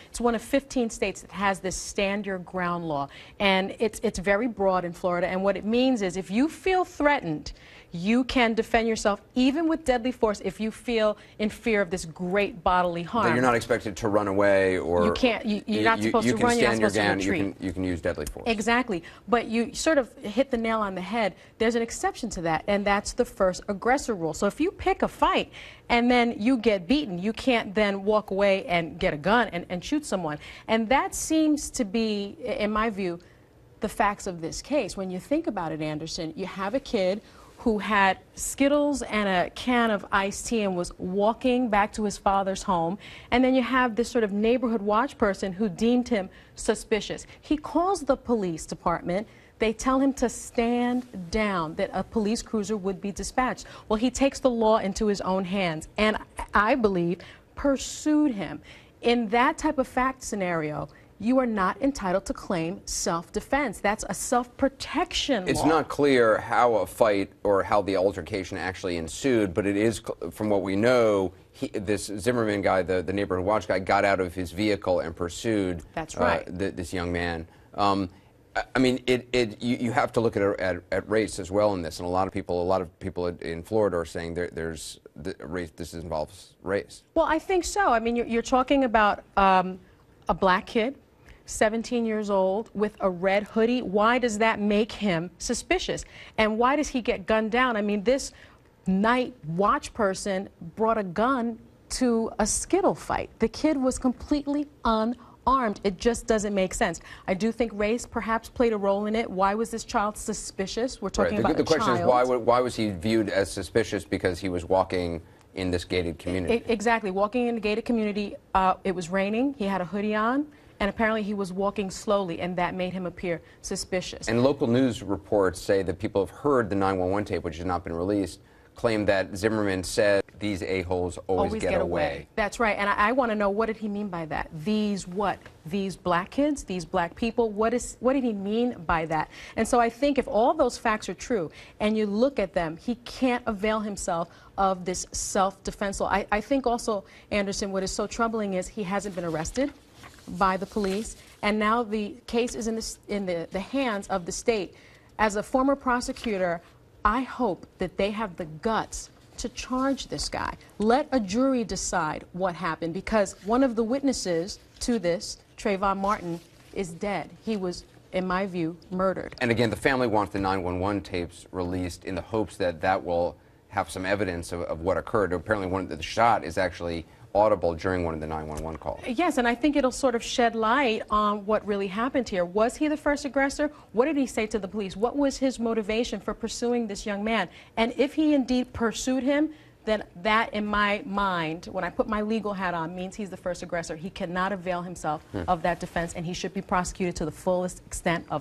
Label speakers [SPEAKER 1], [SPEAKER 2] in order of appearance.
[SPEAKER 1] It's one of 15 states that has this stand your ground law, and it's very broad in Florida, and what it means is if you feel threatened, you can defend yourself even with deadly force if you feel in fear of this great bodily harm.
[SPEAKER 2] That you're not expected to run away, or
[SPEAKER 1] you can't. You're not supposed to run. You're not supposed to retreat.
[SPEAKER 2] You can use deadly force.
[SPEAKER 1] Exactly. But you sort of hit the nail on the head. There's an exception to that, and that's the first aggressor rule. So if you pick a fight and then you get beaten, you can't then walk away and get a gun and shoot someone. And that seems to be, in my view, the facts of this case. When you think about it, Anderson, you have a kid who had Skittles and a can of iced tea and was walking back to his father's home. And then you have this sort of neighborhood watch person who deemed him suspicious. He calls the police department. They tell him to stand down, that a police cruiser would be dispatched. Well, he takes the law into his own hands and, I believe, pursued him. In that type of fact scenario, you are not entitled to claim self-defense. That's a self-protection law.
[SPEAKER 2] It's not clear how a fight or how the altercation actually ensued, but it is, from what we know, this Zimmerman guy, the neighborhood watch guy, got out of his vehicle and pursued
[SPEAKER 1] That's right.
[SPEAKER 2] This young man. I mean, you have to look at race as well in this, and a lot of people in Florida are saying there's race. This involves race.
[SPEAKER 1] Well, I think so. I mean, you're talking about a black kid, 17 years old, with a red hoodie. Why does that make him suspicious? And why does he get gunned down? I mean, this night watch person brought a gun to a Skittle fight. The kid was completely unarmed. It just doesn't make sense. I do think race perhaps played a role in it. Why was this child suspicious? We're talking about a child.
[SPEAKER 2] The question is, why was he viewed as suspicious? Because he was walking in this gated community.
[SPEAKER 1] Exactly. Walking in a gated community. It was raining. He had a hoodie on. And apparently he was walking slowly, and that made him appear suspicious.
[SPEAKER 2] And local news reports say that people have heard the 911 tape, which has not been released, claim that Zimmerman said, "These a-holes always get away."
[SPEAKER 1] That's right. And I want to know, what did he mean by that? These what? These black kids? These black people? What did he mean by that? And so I think if all those facts are true, and you look at them, he can't avail himself of this self-defense law. I think also, Anderson, what is so troubling is he hasn't been arrested by the police, and now the case is in the hands of the state. As a former prosecutor, I hope that they have the guts to charge this guy. Let a jury decide what happened, because one of the witnesses to this, Trayvon Martin, is dead. He was, in my view, murdered.
[SPEAKER 2] And again, the family wants the 911 tapes released in the hopes that that will have some evidence of what occurred. Apparently, the shot is actually audible during one of the 911 calls.
[SPEAKER 1] Yes, and I think it'll sort of shed light on what really happened here. Was he the first aggressor? What did he say to the police? What was his motivation for pursuing this young man? And if he indeed pursued him, then that, in my mind, when I put my legal hat on, means he's the first aggressor. He cannot avail himself of that defense, and he should be prosecuted to the fullest extent of